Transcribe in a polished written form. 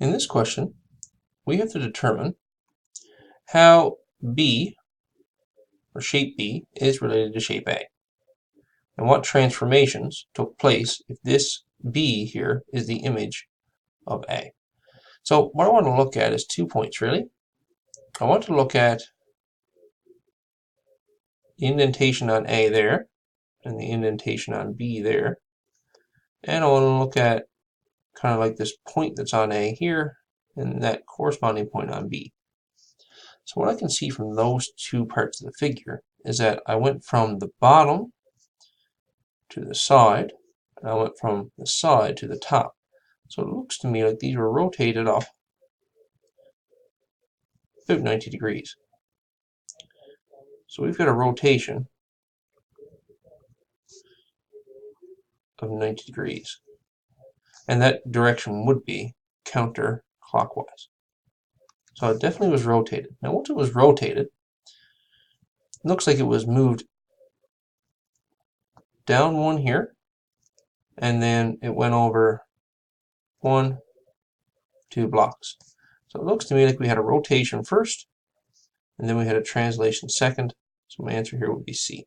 In this question, we have to determine how B, or shape B, is related to shape A, and what transformations took place if this B here is the image of A. So what I want to look at is 2 points, really. I want to look at the indentation on A there, and the indentation on B there, and I want to look at kind of like this point that's on A here, and that corresponding point on B. So what I can see from those two parts of the figure is that I went from the bottom to the side, and I went from the side to the top. So it looks to me like these were rotated up about 90 degrees. So we've got a rotation of 90 degrees. And that direction would be counterclockwise. So it definitely was rotated. Now once it was rotated, it looks like it was moved down one here, and then it went over 1, 2 blocks. So it looks to me like we had a rotation first, and then we had a translation second. So my answer here would be C.